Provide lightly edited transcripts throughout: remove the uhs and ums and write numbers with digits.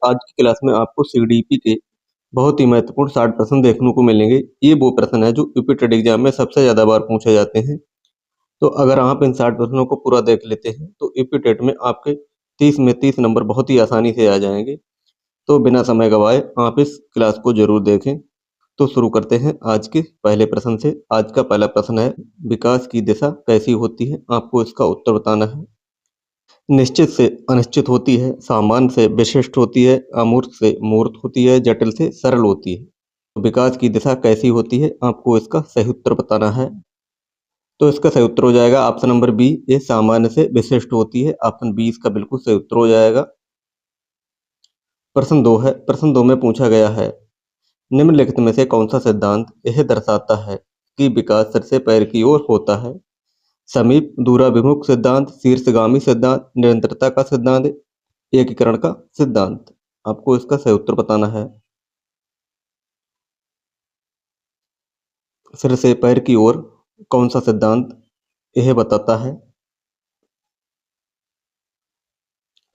आज की क्लास में आपको सीडीपी के बहुत ही महत्वपूर्ण 60 प्रश्न देखने को मिलेंगे। ये वो प्रश्न है जो यूपी टेट एग्जाम में सबसे ज़्यादा बार पूछे जाते हैं। तो अगर आप इन 60 प्रश्नों को पूरा देख लेते हैं तो यूपी टेट में आपके 30 में 30 नंबर बहुत ही आसानी से आ जाएंगे। तो बिना समय गवाए आप इस क्लास को जरूर देखें। तो शुरू करते हैं आज के पहले प्रश्न से। आज का पहला प्रश्न है, विकास की दिशा कैसी होती है? आपको इसका उत्तर बताना है। निश्चित से अनिश्चित होती है, सामान्य से विशिष्ट होती है, अमूर्त से मूर्त होती है, जटिल से सरल होती है। तो विकास की दिशा कैसी होती है? आपको इसका सही उत्तर बताना है। तो इसका सही उत्तर हो जाएगा ऑप्शन नंबर बी, ये सामान्य से विशिष्ट होती है। ऑप्शन बी इसका बिल्कुल सही उत्तर हो जाएगा। प्रश्न 2 है। प्रश्न 2 में पूछा गया है, निम्नलिखित में से कौन सा सिद्धांत यह दर्शाता है कि विकास सिर से पैर की ओर होता है? समीप दूराभिमुख सिद्धांत, शीर्षगामी सिद्धांत, निरंतरता का सिद्धांत, एकीकरण का सिद्धांत। आपको इसका सही उत्तर बताना है। सिर से पैर की ओर कौन सा सिद्धांत यह बताता है?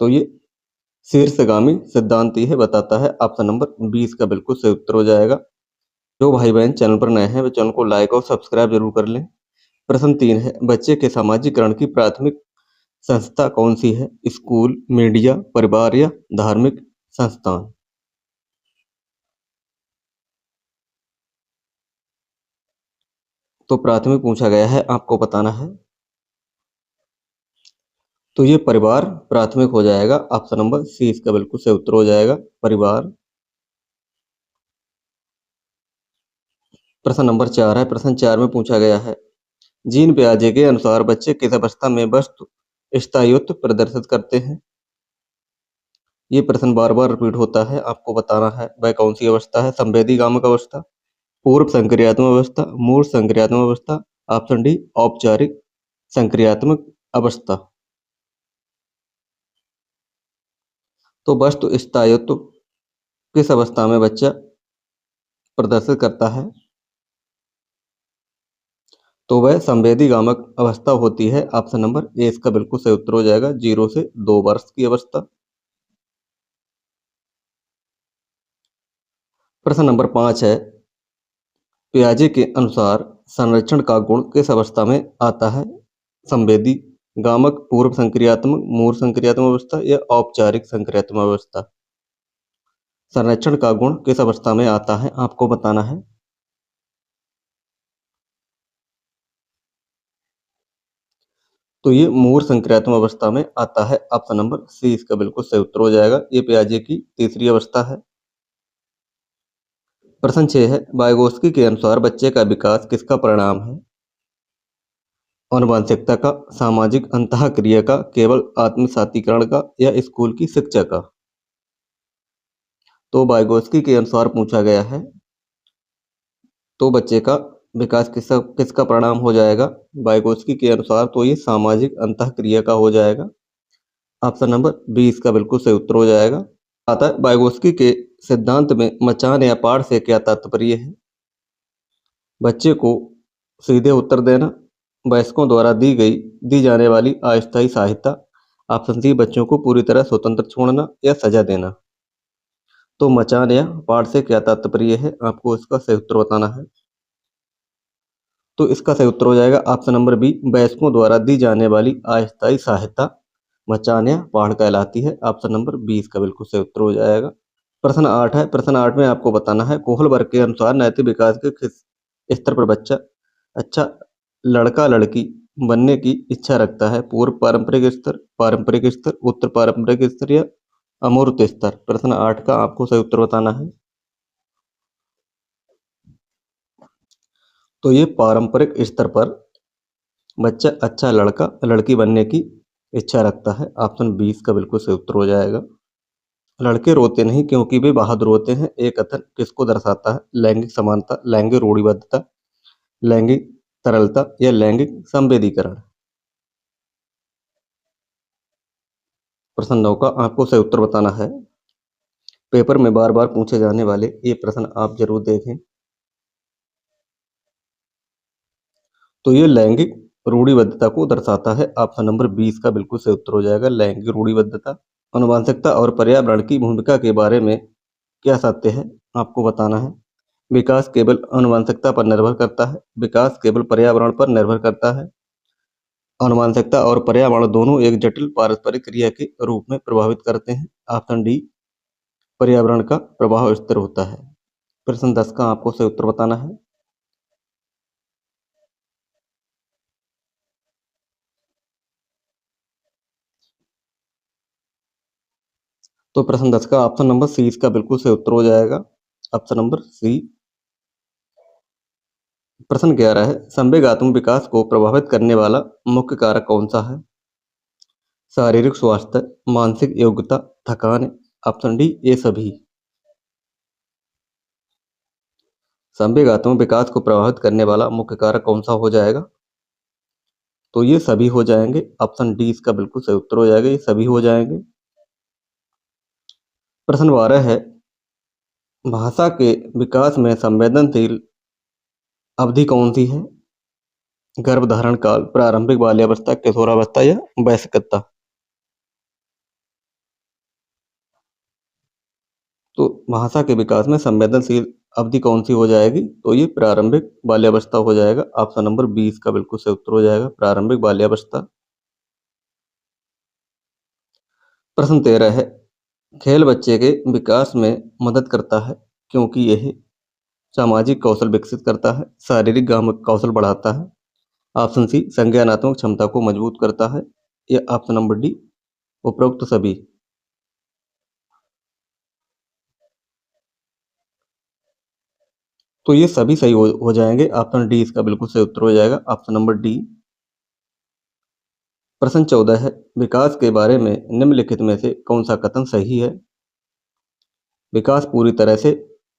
तो ये शीर्षगामी सिद्धांत यह बताता है। ऑप्शन नंबर 20 का बिल्कुल सही उत्तर हो जाएगा। जो भाई बहन चैनल पर नए हैं वे चैनल को लाइक और सब्सक्राइब जरूर कर लें। प्रश्न 3 है, बच्चे के सामाजिकरण की प्राथमिक संस्था कौन सी है? स्कूल, मीडिया, परिवार या धार्मिक संस्थान? तो प्राथमिक पूछा गया है, आपको बताना है। तो ये परिवार प्राथमिक हो जाएगा। ऑप्शन नंबर सी इसका बिल्कुल सही उत्तर हो जाएगा, परिवार। प्रश्न नंबर 4 है। प्रश्न 4 में पूछा गया है, जीन पियाजे के अनुसार बच्चे किस अवस्था में वस्तु स्थायित्व प्रदर्शित करते हैं? ये प्रश्न बार बार रिपीट होता है, आपको बताना है वह कौन सी अवस्था है। संवेदी गामक अवस्था, पूर्व संक्रियात्मक अवस्था, मूर्त संक्रियात्मक अवस्था, ऑप्शन डी औपचारिक संक्रियात्मक अवस्था। तो वस्तु स्थायित्व किस अवस्था में बच्चा प्रदर्शित करता है? तो वह संवेदी गामक अवस्था होती है। ऑप्शन नंबर ए इसका बिल्कुल सही उत्तर हो जाएगा, 0 से 2 वर्ष की अवस्था। प्रश्न नंबर 5 है, पियाजे के अनुसार संरक्षण का गुण किस अवस्था में आता है? संवेदी गामक, पूर्व संक्रियात्मक, मूर्त संक्रियात्मक अवस्था या औपचारिक संक्रियात्मक अवस्था? संरक्षण का गुण किस अवस्था में आता है? आपको बताना है। तो ये मूर्त संक्रियात्मक अवस्था में आता है। ऑप्शन नंबर सी इसका बिल्कुल सही उत्तर हो जाएगा। ये पियाजे की तीसरी अवस्था है। प्रश्न 6 है, वाइगोत्स्की के अनुसार बच्चे का विकास किसका परिणाम है? आनुवंशिकता का, सामाजिक अंतःक्रिया का, केवल आत्मसातीकरण का या स्कूल की शिक्षा का? तो वाइगोत्स्की के अनुसार पूछा गया है, तो बच्चे का विकास किसका किसका परिणाम हो जाएगा? वाइगोत्स्की के अनुसार तो ये सामाजिक अंतःक्रिया का हो जाएगा। ऑप्शन नंबर बी इसका बिल्कुल सही उत्तर हो जाएगा। आता है, वाइगोत्स्की के सिद्धांत में मचान या पाठ से क्या तात्पर्य है? बच्चे को सीधे उत्तर देना, वयस्कों द्वारा दी जाने वाली अस्थायी सहायता, ऑप्शन सी बच्चों को पूरी तरह स्वतंत्र छोड़ना या सजा देना। तो मचान या पाठ से क्या तात्पर्य है? आपको इसका सही उत्तर बताना है। तो इसका सही उत्तर हो जाएगा ऑप्शन नंबर बी, वयस्कों द्वारा दी जाने वाली अस्थायी सहायता मचान या पाठ कहलाती है। ऑप्शन नंबर बी इसका बिल्कुल सही उत्तर हो जाएगा। प्रश्न 8 है। प्रश्न 8 में आपको बताना है, कोहल वर्ग के अनुसार नैतिक विकास के किस स्तर पर बच्चा अच्छा लड़का लड़की बनने की इच्छा रखता है? पूर्व पारंपरिक स्तर, उत्तर पारंपरिक स्तर या अमूर्त स्तर? प्रश्न 8 का आपको सही उत्तर बताना है। तो ये पारंपरिक स्तर पर बच्चा अच्छा लड़का लड़की बनने की इच्छा रखता है। ऑप्शन 20 का बिल्कुल सही उत्तर हो जाएगा। लड़के रोते नहीं क्योंकि वे बहादुर होते हैं, एक कथन किसको दर्शाता है? लैंगिक समानता, लैंगिक रूढ़िबद्धता, लैंगिक तरलता या लैंगिक संवेदीकरण? प्रश्न 9 का आपको सही उत्तर बताना है। पेपर में बार बार पूछे जाने वाले ये प्रश्न आप जरूर देखें। तो ये लैंगिक रूढ़िबद्धता को दर्शाता है। ऑप्शन नंबर 20 का बिल्कुल सही उत्तर हो जाएगा, लैंगिक रूढ़िबद्धता। आनुवंशिकता और पर्यावरण की भूमिका के बारे में क्या सत्य है, आपको बताना है। विकास केवल आनुवंशिकता पर निर्भर करता है, विकास केवल पर्यावरण पर निर्भर करता है। आनुवंशिकता और पर्यावरण दोनों एक जटिल पारस्परिक क्रिया के रूप में प्रभावित करते हैं। ऑप्शन डी, पर्यावरण का प्रभाव स्थिर होता है। प्रश्न 10 का आपको सही उत्तर बताना है। तो प्रश्न 10 का ऑप्शन नंबर सी इसका बिल्कुल सही उत्तर हो जाएगा। Option number C. प्रश्न 11 है, संवेगात्मक विकास को प्रभावित करने वाला मुख्य कारक कौन सा है? शारीरिक स्वास्थ्य, मानसिक योग्यता, थकान। ऑप्शन डी, ये सभी। संवेगात्मक विकास को प्रभावित करने वाला मुख्य कारक कौन सा हो जाएगा? तो ये सभी हो जाएंगे। ऑप्शन डी इसका बिल्कुल सही उत्तर हो जाएगा, ये सभी हो जाएंगे। प्रश्न 12 है, भाषा के विकास में संवेदनशील अवधि कौन सी है? गर्भधारण काल, प्रारंभिक बाल्यावस्था, किशोरावस्था या वयस्कता। तो भाषा के विकास में संवेदनशील अवधि कौन सी हो जाएगी? तो ये प्रारंभिक बाल्यावस्था हो जाएगा। ऑप्शन नंबर 20 का बिल्कुल सही उत्तर हो जाएगा, प्रारंभिक बाल्यावस्था। प्रश्न 13 है, खेल बच्चे के विकास में मदद करता है क्योंकि यह सामाजिक कौशल विकसित करता है, शारीरिक कौशल बढ़ाता है। ऑप्शन सी, संज्ञानात्मक क्षमता को मजबूत करता है, या ऑप्शन नंबर डी, उपरोक्त सभी। तो ये सभी सही हो जाएंगे। ऑप्शन डी इसका बिल्कुल सही उत्तर हो जाएगा, ऑप्शन नंबर डी। प्रश्न 14 है, विकास के बारे में निम्नलिखित में से कौन सा कथन सही है? विकास पूरी तरह से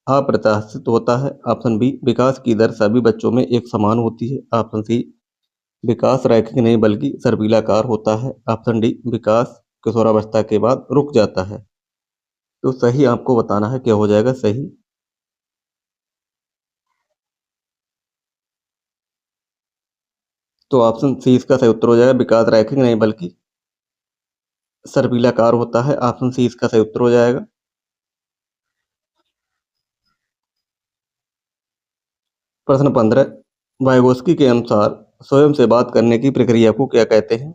अप्रत्याशित होता है। ऑप्शन बी, विकास की दर सभी बच्चों में एक समान होती है। ऑप्शन सी, विकास रैखिक नहीं बल्कि सर्पिलाकार होता है। ऑप्शन डी, विकास किशोरावस्था के बाद रुक जाता है। तो सही आपको बताना है क्या हो जाएगा सही। तो ऑप्शन सी इसका सही उत्तर हो जाएगा, विकास रैखिक नहीं बल्कि सर्पिलाकार होता है। ऑप्शन सी इसका सही उत्तर हो जाएगा। प्रश्न 15, वाइगोस्की के अनुसार स्वयं से बात करने की प्रक्रिया को क्या कहते हैं?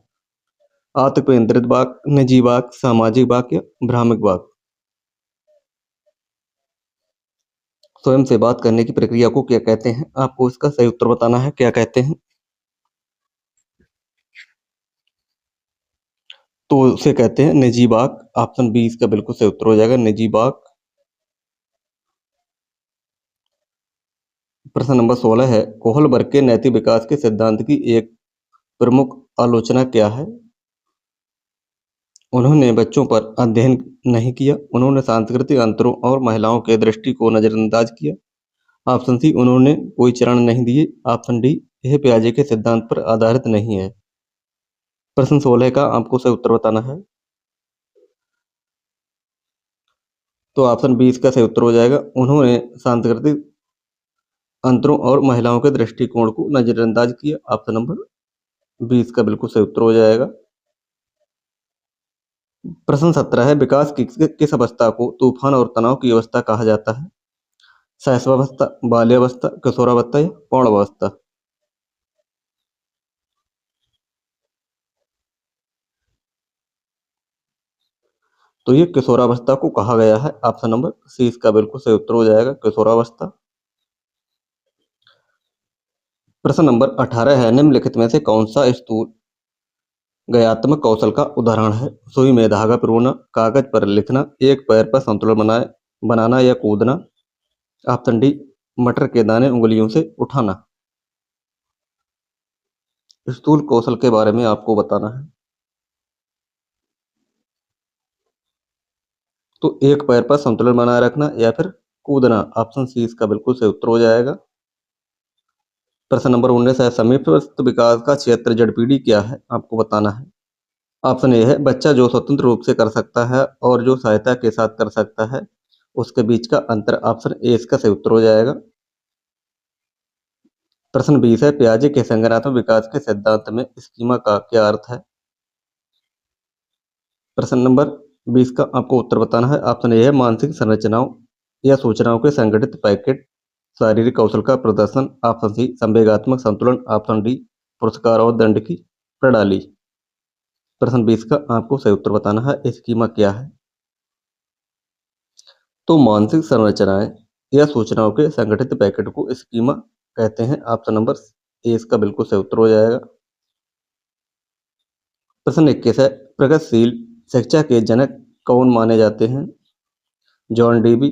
आत्मकेंद्रित वाक, निजी वाक, सामाजिक वाक या भ्रामक वाक। स्वयं से बात करने की प्रक्रिया को क्या कहते हैं? आपको इसका सही उत्तर बताना है, क्या कहते हैं? तो उसे कहते हैं निजी वाक। ऑप्शन बी इसका बिल्कुल सही उत्तर हो जाएगा, निजी वाक। प्रश्न नंबर 16 है, कोहलबर्ग के नैतिक विकास के सिद्धांत की एक प्रमुख आलोचना क्या है? उन्होंने बच्चों पर अध्ययन नहीं किया, उन्होंने सांस्कृतिक अंतरों और महिलाओं के दृष्टि को नजरअंदाज किया। ऑप्शन सी, उन्होंने कोई चरण नहीं दिए। ऑप्शन डी, यह पियाजे के सिद्धांत पर आधारित नहीं है। प्रश्न 16 का आपको सही उत्तर बताना है। तो ऑप्शन बी इसका सही उत्तर हो जाएगा, उन्होंने सांस्कृतिक अंतरों और महिलाओं के दृष्टिकोण को नजरअंदाज किया। ऑप्शन नंबर बी इसका बिल्कुल सही उत्तर हो जाएगा। प्रश्न 17 है, विकास की किस अवस्था को तूफान और तनाव की अवस्था कहा जाता है? शैशवावस्था, बाल्यावस्था, किशोरावस्था या पौगंडावस्था। तो ये किशोरावस्था को कहा गया है। ऑप्शन नंबर सी इसका बिल्कुल सही उत्तर हो जाएगा, किशोरावस्था। प्रश्न नंबर 18 है, निम्नलिखित में से कौन सा स्थूल गयात्मक कौशल का उदाहरण है? सुई में धागा पिरोना, कागज पर लिखना, एक पैर पर संतुलन बनाना या कूदना। ऑप्शन डी, मटर के दाने उंगलियों से उठाना। स्थूल कौशल के बारे में आपको बताना है। तो एक पैर पर संतुलन बनाए रखना या फिर कूदना। ऑप्शन सी इसका बिल्कुल सही उत्तर हो जाएगा। प्रश्न नंबर 19 है, समीपस्थ विकास का क्षेत्र जड़पीढ़ी क्या है? आपको बताना है। ऑप्शन ए है, बच्चा जो स्वतंत्र रूप से कर सकता है और जो सहायता के साथ कर सकता है, उसके बीच का अंतर। ऑप्शन ए इसका सही उत्तर हो जाएगा। प्रश्न 20 है, पियाजे के संज्ञानात्मक विकास के सिद्धांत में स्कीमा का क्या अर्थ है? प्रश्न नंबर 20 का आपको उत्तर बताना है। ऑप्शन ए है मानसिक संरचनाओं या सूचनाओं के संगठित पैकेट, शारीरिक कौशल का प्रदर्शन। ऑप्शन सी संवेगात्मक संतुलन। ऑप्शन डी पुरस्कार और दंड की प्रणाली। प्रश्न 20 का आपको सही उत्तर बताना है। स्कीमा क्या है? तो मानसिक संरचनाएं या सूचनाओं के संगठित पैकेट को स्कीमा कहते हैं। ऑप्शन नंबर ए इसका बिल्कुल सही उत्तर हो जाएगा। प्रश्न 21 है, प्रगतिशील शिक्षा के जनक कौन माने जाते हैं? John Dewey,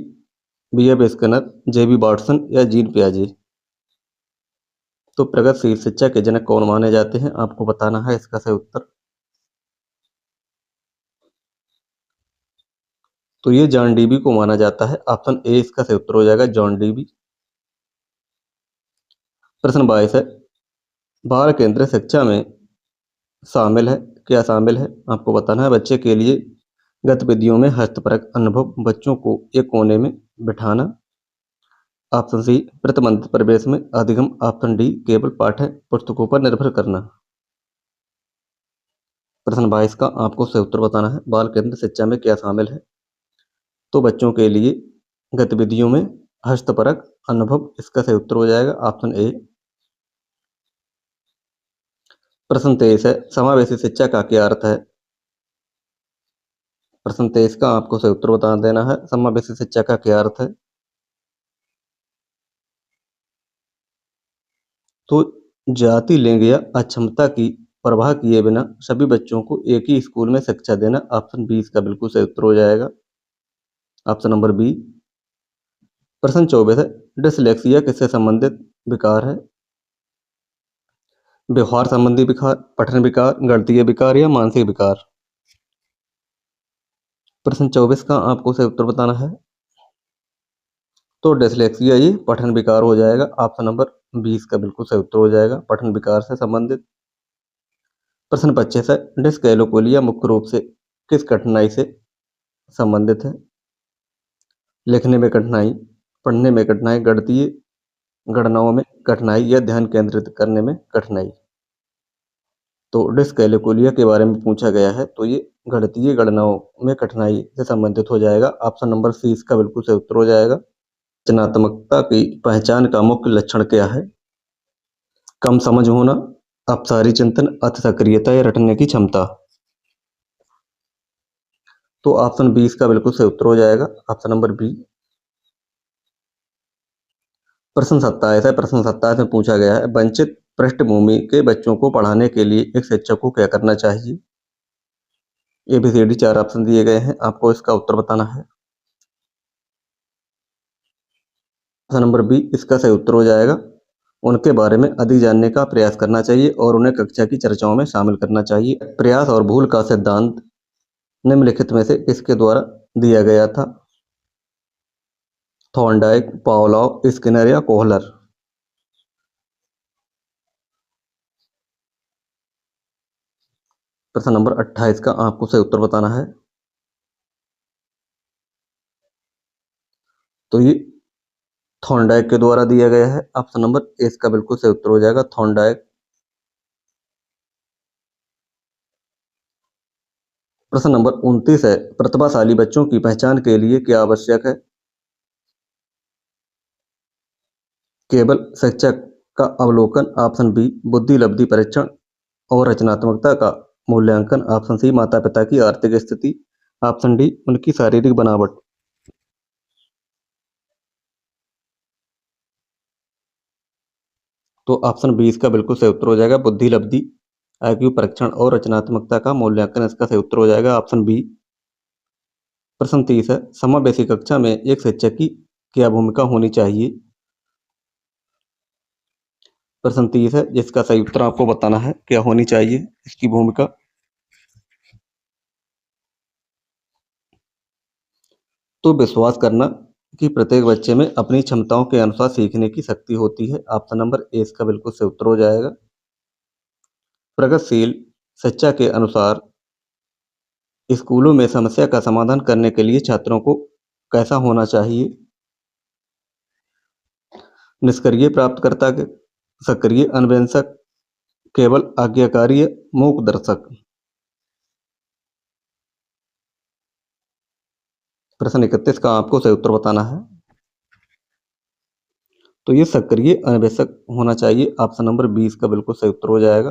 BF. Skinner, JB. Watson या जीन पियाजे। तो प्रगतिशील शिक्षा के जनक कौन माने जाते हैं, आपको बताना है इसका सही उत्तर। तो ये जॉन डीवी को माना जाता है। ऑप्शन ए इसका सही उत्तर हो जाएगा, जॉन डीवी। प्रश्न 22 है, बाल केंद्रीय शिक्षा में शामिल है, क्या शामिल है, आपको बताना है। बच्चे के लिए गतिविधियों में हस्तपरक अनुभव, बच्चों को एक कोने में बिठाना। ऑप्शन सी प्रतिबंधित परिवेश में अधिगम। ऑप्शन डी केवल पाठ्य पुस्तकों पर निर्भर करना। प्रश्न 22 का आपको सही उत्तर बताना है। बाल केंद्रीय शिक्षा में क्या शामिल है? तो बच्चों के लिए गतिविधियों में हस्तपरक अनुभव, इसका सही उत्तर हो जाएगा ऑप्शन ए। प्रश्न 23 है, समावेशी शिक्षा का क्या अर्थ है? प्रश्न 23 का आपको सही उत्तर बता देना है। समावेशी शिक्षा का क्या अर्थ है? तो जाति, लिंग या अक्षमता की परवाह किए बिना सभी बच्चों को एक ही स्कूल में शिक्षा देना। ऑप्शन बी इसका बिल्कुल सही उत्तर हो जाएगा, ऑप्शन नंबर बी। प्रश्न 24 है, डिसलेक्सिया किससे संबंधित विकार है? व्यवहार संबंधी विकार, पठन विकार, गणितीय विकार या मानसिक विकार। प्रश्न 24 का आपको सही उत्तर बताना है। तो डिसलेक्सिया ये पठन विकार हो जाएगा। ऑप्शन नंबर 20 का बिल्कुल सही उत्तर हो जाएगा, पठन विकार से संबंधित। प्रश्न 25 है, डिसकैलोकुलिया मुख्य रूप से किस कठिनाई से संबंधित है? लिखने में कठिनाई, पढ़ने में कठिनाई, गणितीय गणनाओं में कठिनाई या ध्यान केंद्रित करने में कठिनाई। तो डिसकैलोकुलिया के बारे में पूछा गया है, तो ये गणितीय गणनाओं में कठिनाई से संबंधित हो जाएगा। ऑप्शन नंबर सी इसका बिल्कुल सही उत्तर हो जाएगा। रचनात्मकता की पहचान का मुख्य लक्षण क्या है? कम समझ होना, अपसारी चिंतन, अति सक्रियता या रटने की क्षमता। तो ऑप्शन बी इसका बिल्कुल सही उत्तर हो जाएगा, ऑप्शन नंबर बी। प्रश्न 27 है, प्रश्न 27 में पूछा गया है, वंचित पृष्ठभूमि के बच्चों को पढ़ाने के लिए एक शिक्षक को क्या करना चाहिए? ABCD 4 ऑप्शन दिए गए हैं, आपको इसका उत्तर बताना है। ऑप्शन नंबर बी इसका सही उत्तर हो जाएगा, उनके बारे में अधिक जानने का प्रयास करना चाहिए और उन्हें कक्षा की चर्चाओं में शामिल करना चाहिए। प्रयास और भूल का सिद्धांत निम्नलिखित में से किसके द्वारा दिया गया था? थॉर्नडाइक, पावलोव, स्किनर या कोहलर। प्रश्न नंबर 28 का आपको सही उत्तर बताना है। तो ये थॉर्नडाइक के द्वारा दिया गया है। ऑप्शन नंबर ए इसका बिल्कुल सही उत्तर हो जाएगा, थॉर्नडाइक। प्रश्न नंबर 29 है, प्रतिभाशाली बच्चों की पहचान के लिए क्या आवश्यक है? केवल शिक्षक का अवलोकन। ऑप्शन बी बुद्धि लब्धि परीक्षण और रचनात्मकता का मूल्यांकन। ऑप्शन सी माता पिता की आर्थिक स्थिति। ऑप्शन डी उनकी शारीरिक बनावट। तो ऑप्शन बी इसका बिल्कुल सही उत्तर हो जाएगा, बुद्धि लब्धि IQ परीक्षण और रचनात्मकता का मूल्यांकन, इसका सही उत्तर हो जाएगा ऑप्शन बी। प्रश्न 30 है, समावेशी कक्षा में एक शिक्षक की क्या भूमिका होनी चाहिए? प्रश्न 30 है, जिसका सही उत्तर आपको बताना है, क्या होनी चाहिए इसकी भूमिका? तो विश्वास करना कि प्रत्येक बच्चे में अपनी क्षमताओं के अनुसार सीखने की शक्ति होती है। ऑप्शन नंबर ए इसका बिल्कुल सही उत्तर हो जाएगा। प्रगतिशील शिक्षा के अनुसार स्कूलों में समस्या का समाधान करने के लिए छात्रों को कैसा होना चाहिए? निष्क्रिय प्राप्तकर्ता के, सक्रिय अन्वेषक, केवल आज्ञाकारी या मूक दर्शक। प्रश्न 31 का आपको सही उत्तर बताना है। तो ये सक्रिय अन्वेषक होना चाहिए, ऑप्शन नंबर 20 का बिल्कुल सही उत्तर हो जाएगा।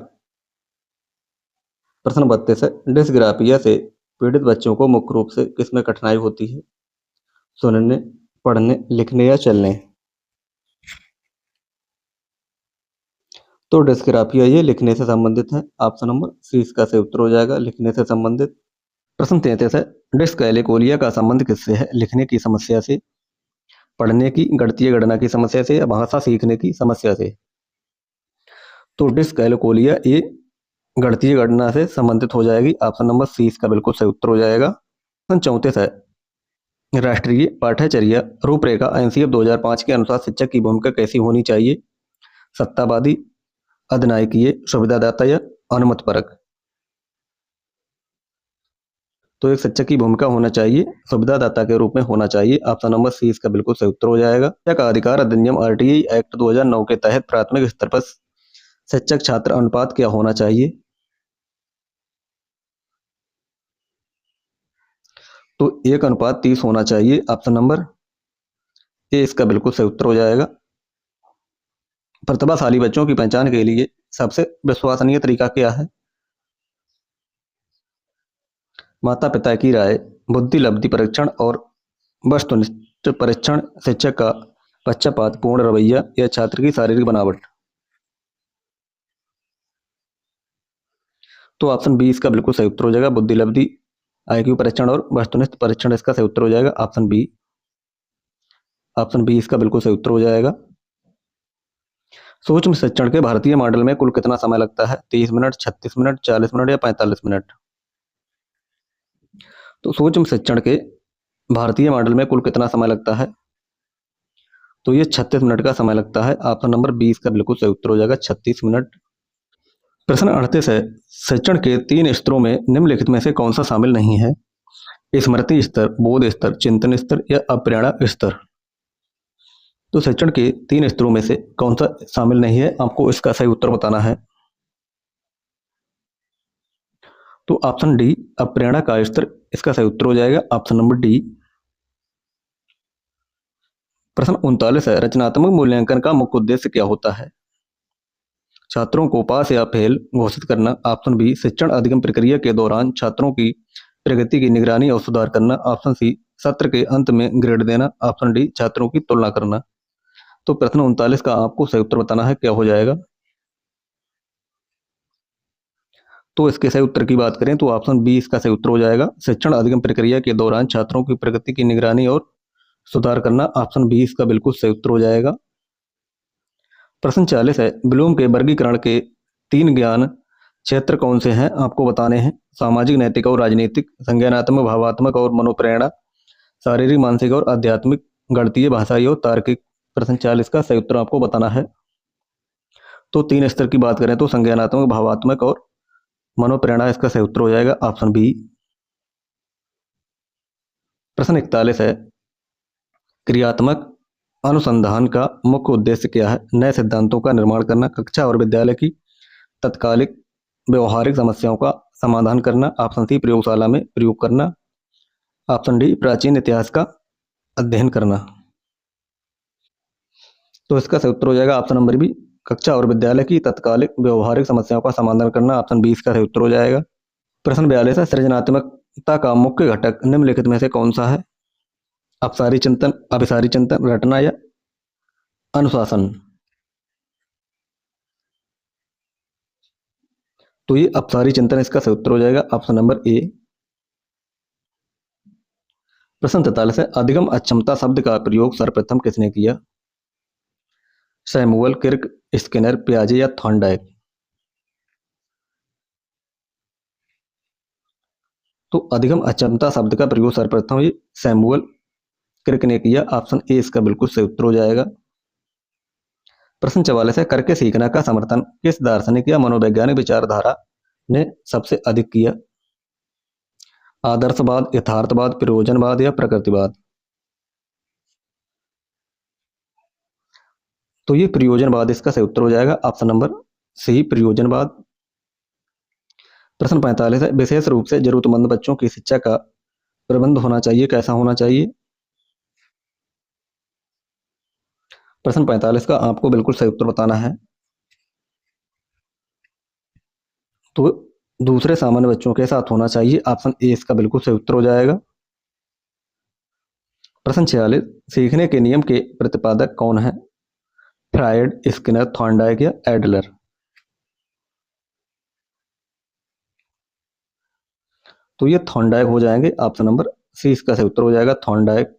प्रश्न 32 है, डिस्ग्राफिया से पीड़ित बच्चों को मुख्य रूप से किसमें कठिनाई होती है? सुनने, पढ़ने, लिखने या चलने? तो डिस्ग्राफिया ये लिखने से संबंधित है, ऑप्शन नंबर सी इसका सही उत्तर हो जाएगा, लिखने से संबंधित। प्रश्न 33 है, डिस्कैलिकोलिया का संबंध किससे है? लिखने की समस्या से, पढ़ने की गणितीय गणना की समस्या से या भाषा सीखने की समस्या से? तो डिस्कैलिकोलिया ये गणितीय गणना से संबंधित हो जाएगी, ऑप्शन नंबर सी इसका बिल्कुल सही उत्तर हो जाएगा। 34 है, राष्ट्रीय पाठ्यचर्या रूपरेखा एनसीएफ 2005 के अनुसार शिक्षक की भूमिका कैसी होनी चाहिए? सत्तावादी, अधिनायकीय, सुविधादाता या अनुमतिपरक? तो एक शिक्षक की भूमिका होना चाहिए सुविधादाता के रूप में होना चाहिए, ऑप्शन नंबर सी इसका बिल्कुल सही उत्तर हो जाएगा। शिक्षा का अधिकार अधिनियम आरटीई एक्ट 2009 के तहत प्राथमिक स्तर पर शिक्षक छात्र अनुपात क्या होना चाहिए? तो 1:30 होना चाहिए, ऑप्शन नंबर ए इसका बिल्कुल सही उत्तर हो जाएगा। प्रतिभाशाली बच्चों की पहचान के लिए सबसे विश्वसनीय तरीका क्या है? माता पिता की राय, बुद्धि लब्धि परीक्षण और वस्तुनिष्ठ परीक्षण, शिक्षक का पक्षपात पूर्ण रवैया या छात्र की शारीरिक बनावट? तो ऑप्शन बी इसका बिल्कुल सही उत्तर हो जाएगा, बुद्धि लब्धि आईक्यू परीक्षण और वस्तुनिष्ठ परीक्षण इसका सही उत्तर हो जाएगा, ऑप्शन बी। ऑप्शन बी इसका बिल्कुल सही उत्तर हो जाएगा। सूक्ष्म शिक्षण के भारतीय मॉडल में कुल कितना समय लगता है? 30 मिनट, 36 मिनट, 40 मिनट या 45 मिनट? तो सूक्ष्म शिक्षण के भारतीय मॉडल में कुल कितना समय लगता है? तो ये 36 मिनट का समय लगता है, ऑप्शन नंबर 20 का बिल्कुल सही उत्तर हो जाएगा, 36 मिनट। प्रश्न 38 है, शिक्षण के 3 स्तरों में निम्नलिखित में से कौन सा शामिल नहीं है? स्मृति स्तर, बोध स्तर, चिंतन स्तर या अप्रेरणा स्तर? तो शिक्षण के 3 स्तरों में से कौन सा शामिल नहीं है, आपको इसका सही उत्तर बताना है। तो ऑप्शन डी अप्रेरणा का स्तर इसका सही उत्तर हो जाएगा, ऑप्शन नंबर डी। प्रश्न 39 है, रचनात्मक मूल्यांकन का मुख्य उद्देश्य क्या होता है? छात्रों को पास या फेल घोषित करना, ऑप्शन बी शिक्षण अधिगम प्रक्रिया के दौरान छात्रों की प्रगति की निगरानी और सुधार करना, ऑप्शन सी सत्र के अंत में ग्रेड देना, ऑप्शन डी छात्रों की तुलना करना। तो प्रश्न 39 का आपको सही उत्तर बताना है, क्या हो जाएगा? तो इसके सही उत्तर की बात करें तो ऑप्शन बी इसका सही उत्तर हो जाएगा, शिक्षण अधिगम प्रक्रिया के दौरान छात्रों की प्रगति की निगरानी और सुधार करना, ऑप्शन बी इसका बिल्कुल सही उत्तर हो जाएगा। प्रश्न 40 है, ब्लूम के वर्गीकरण के 3 ज्ञान क्षेत्र कौन से हैं, आपको बताने हैं। सामाजिक, नैतिक और राजनीतिक, संज्ञानात्मक, भावात्मक और मनोप्रेरणा, शारीरिक, मानसिक और आध्यात्मिक, गणितीय, भाषाई और तार्किक। प्रश्न 40 का सही उत्तर आपको बताना है। तो 3 स्तर की बात करें तो संज्ञानात्मक, भावात्मक और मनोप्रेरणा इसका सही उत्तर हो जाएगा, ऑप्शन बी। प्रश्न 41 है, क्रियात्मक अनुसंधान का मुख्य उद्देश्य क्या है? नए सिद्धांतों का निर्माण करना, कक्षा और विद्यालय की तत्कालिक व्यवहारिक समस्याओं का समाधान करना, ऑप्शन सी प्रयोगशाला में प्रयोग करना, ऑप्शन डी प्राचीन इतिहास का अध्ययन करना। तो इसका सही उत्तर हो जाएगा ऑप्शन नंबर बी, कक्षा और विद्यालय की तत्कालिक व्यवहारिक समस्याओं का समाधान करना, ऑप्शन बी इसका सही उत्तर हो जाएगा। प्रश्न 42 है, सृजनात्मकता का मुख्य घटक निम्नलिखित में से कौन सा है? अपसारी चिंतन, अभिसारी चिंतन, रटना या अनुशासन? तो ये अपसारी चिंतन इसका सही उत्तर हो जाएगा, ऑप्शन नंबर ए। प्रश्न 43 है, अधिगम अक्षमता शब्द का प्रयोग सर्वप्रथम किसने किया? सैमुअल किर्क, स्किनर, पियाजे या थॉर्नडाइक? तो अधिगम अक्षमता शब्द का प्रयोग सर्वप्रथम ये सैमुअल किर्क ने किया, ऑप्शन ए इसका बिल्कुल सही उत्तर हो जाएगा। प्रश्न 44 है, करके सीखना का समर्थन किस दार्शनिक या मनोवैज्ञानिक विचारधारा ने सबसे अधिक किया? आदर्शवाद, यथार्थवाद, प्रयोजनवाद या प्रकृतिवाद? तो ये प्रयोजनवाद इसका सही उत्तर हो जाएगा, ऑप्शन नंबर सी प्रयोजनवाद। प्रश्न 45 है, विशेष रूप से जरूरतमंद बच्चों की शिक्षा का प्रबंध होना चाहिए, कैसा होना चाहिए? प्रश्न 45 का आपको बिल्कुल सही उत्तर बताना है। तो दूसरे सामान्य बच्चों के साथ होना चाहिए, ऑप्शन ए इसका बिल्कुल सही उत्तर हो जाएगा। प्रश्न 46, सीखने के नियम के प्रतिपादक कौन है? फ्रायड, स्किनर, थॉर्नडाइक या एडलर? तो ये थॉर्नडाइक हो जाएंगे, ऑप्शन नंबर सी इसका सही उत्तर हो जाएगा, थॉर्नडाइक।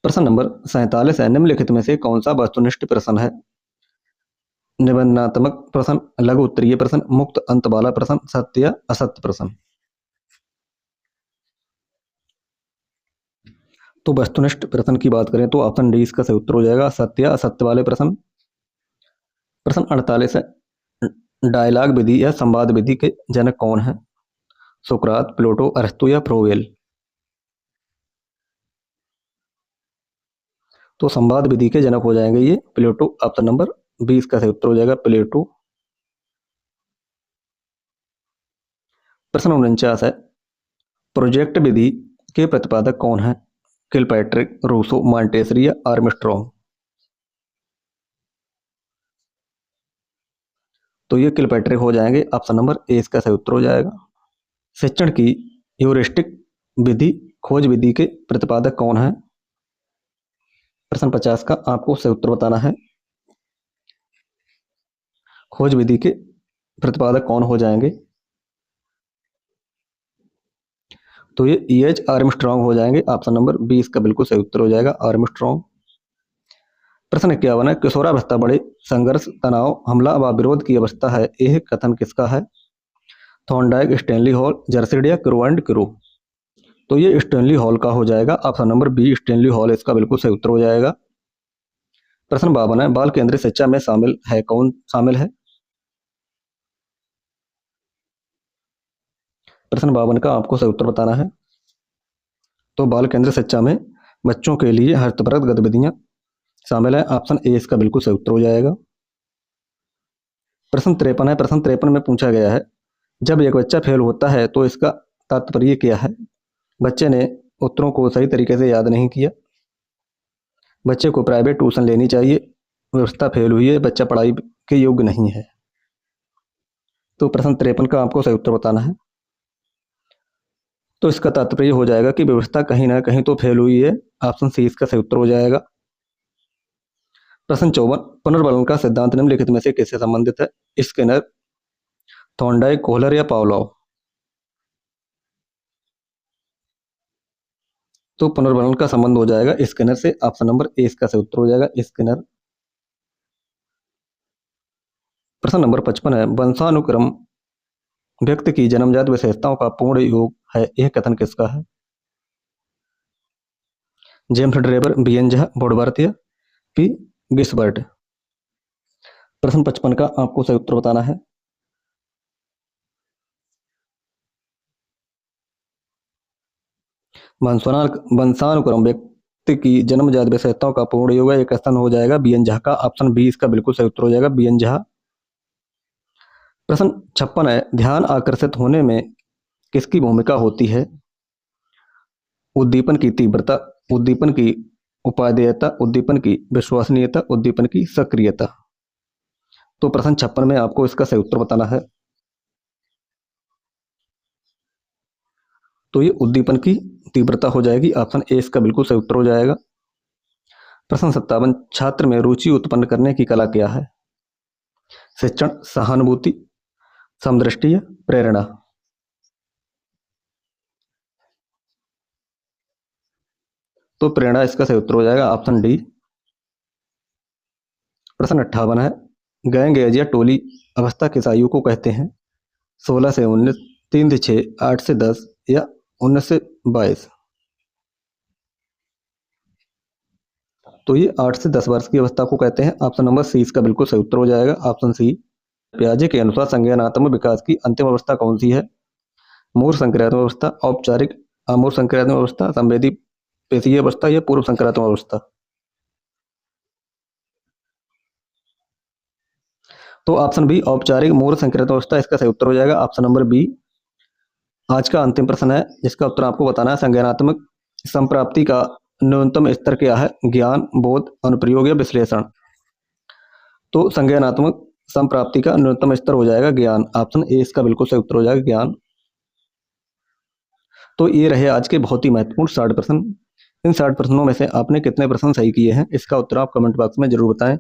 प्रश्न नंबर 47 है, निम्नलिखित में से कौन सा वस्तुनिष्ठ प्रश्न है? निबंधात्मक प्रश्न, लघु उत्तरीय प्रश्न, मुक्त अंत वाला प्रश्न, सत्य या असत्य प्रश्न? तो वस्तुनिष्ठ प्रश्न की बात करें तो ऑप्शन डी इसका सही उत्तर हो जाएगा, सत्य या असत्य वाले प्रश्न। प्रश्न 48 है, डायलॉग विधि या संवाद विधि के जनक कौन है? सुकरात, प्लेटो, अरस्तु या फ्रोवेल? तो संवाद विधि के जनक हो जाएंगे ये प्लेटो, ऑप्शन नंबर बी इसका सही उत्तर हो जाएगा, प्लेटो। प्रश्न 49 है, प्रोजेक्ट विधि के प्रतिपादक कौन है? किलपैट्रिक, रूसो, मॉन्टेसरी या आर्मस्ट्रॉन्ग? तो ये किलपैट्रिक हो जाएंगे, ऑप्शन नंबर ए इसका सही उत्तर हो जाएगा। शिक्षण की ह्यूरिस्टिक विधि, खोज विधि के प्रतिपादक कौन है? प्रश्न 50 का आपको सही उत्तर बताना है। खोज विधि के प्रतिपादक कौन हो जाएंगे? तो ये ई.एच. आर्मस्ट्रॉन्ग हो जाएंगे, ऑप्शन नंबर बी इसका बिल्कुल सही उत्तर हो जाएगा, आर्मस्ट्रॉन्ग। प्रश्न 51 है, किशोरावस्था बड़े संघर्ष, तनाव, हमला व विरोध की अवस्था है, यह कथन किसका है? थॉर्नडाइक, स्टैनली हॉल, जर्सिड या क्रो एंड क्रो? तो ये स्टैनली हॉल का हो जाएगा, option number B Stanley Hall इसका बिल्कुल सही उत्तर हो जाएगा। प्रश्न 52 है, बाल केंद्रित शिक्षा में शामिल है कौन शामिल है? प्रश्न 52 का आपको सही उत्तर बताना है। तो बाल केंद्रित शिक्षा में बच्चों के लिए हस्तपरक गतिविधियां शामिल है, ऑप्शन ए इसका बिल्कुल सही उत्तर हो जाएगा। प्रश्न 53 है, प्रश्न 53 में पूछा गया है, जब एक बच्चा फेल होता है तो इसका तात्पर्य क्या है? बच्चे ने उत्तरों को सही तरीके से याद नहीं किया, बच्चे को प्राइवेट ट्यूशन लेनी चाहिए, व्यवस्था फेल हुई है, बच्चा पढ़ाई के योग्य नहीं है। तो प्रश्न 53 का आपको सही उत्तर बताना है। तो इसका तात्पर्य हो जाएगा कि व्यवस्था कहीं ना कहीं तो फेल हुई है, ऑप्शन सी इसका सही उत्तर हो जाएगा। प्रश्न 54, पुनर्बलन का सिद्धांत निम्नलिखित में से किससे संबंधित है? स्किनर, थॉर्नडाइक, कोहलर या पावलोव? तो पुनर्बलन का संबंध हो जाएगा स्किनर से, ऑप्शन नंबर ए इसका सही उत्तर हो जाएगा, स्किनर। प्रश्न नंबर 55 है, वंशानुक्रम व्यक्ति की जन्मजात विशेषताओं का पूर्ण योग है, यह कथन किसका है? James Drever, B N Jha, Woodworth या पी गिसबर्ट? प्रश्न 55 का आपको सही उत्तर बताना है। वंशानुक्रम व्यक्ति की जन्मजात विशेषताओं का पूर्ण योग है, एक कथन हो जाएगा बी एन झा का, ऑप्शन बी इसका बिल्कुल सही उत्तर हो जाएगा, बी एन झा। प्रश्न 56 है, ध्यान आकर्षित होने में किसकी भूमिका होती है? उद्दीपन की तीव्रता, उद्दीपन की उपादेयता, उद्दीपन की विश्वसनीयता, उद्दीपन की सक्रियता? तो प्रश्न 56 में आपको इसका सही उत्तर बताना है। तो ये उद्दीपन की तीव्रता हो जाएगी, ऑप्शन ए इसका बिल्कुल सही उत्तर हो जाएगा। प्रश्न 57, छात्र में रुचि उत्पन्न करने की कला क्या है? शिक्षण, सहानुभूति, समदृष्टि या प्रेरणा? तो प्रेरणा इसका सही उत्तर हो जाएगा, ऑप्शन डी। प्रश्न 58 है, गैंग एज या टोली अवस्था किस आयु को कहते हैं? 16 से 19, 3 से 6, 8 से 10 या 19 से 22? तो ये 8 से 10 वर्ष की अवस्था को कहते हैं, ऑप्शन नंबर सी इसका बिल्कुल सही उत्तर हो जाएगा, ऑप्शन सी। पियाजे के अनुसार संज्ञानात्मक विकास की अंतिम अवस्था कौन सी है? मूल संक्रियात्मक अवस्था, औपचारिक अमूल संक्रियात्मक अवस्था, संवेदी पेशीय अवस्था या पूर्व संक्रियात्मक अवस्था? तो ऑप्शन बी औपचारिक मूल संक्रियात्मक अवस्था इसका सही उत्तर हो जाएगा, ऑप्शन नंबर बी आज का अंतिम प्रश्न है, जिसका उत्तर आपको बताना है। संज्ञानात्मक संप्राप्ति का न्यूनतम स्तर क्या है? ज्ञान, बोध, अनुप्रयोग या विश्लेषण? तो संज्ञानात्मक संप्राप्ति का न्यूनतम स्तर हो जाएगा ज्ञान। ऑप्शन ए इसका बिल्कुल सही उत्तर हो जाएगा, ज्ञान। तो ये रहे आज के बहुत ही महत्वपूर्ण 60 प्रश्न। इन 60 प्रश्नों में से आपने कितने प्रश्न सही किए हैं, इसका उत्तर आप कमेंट बॉक्स में जरूर बताएं।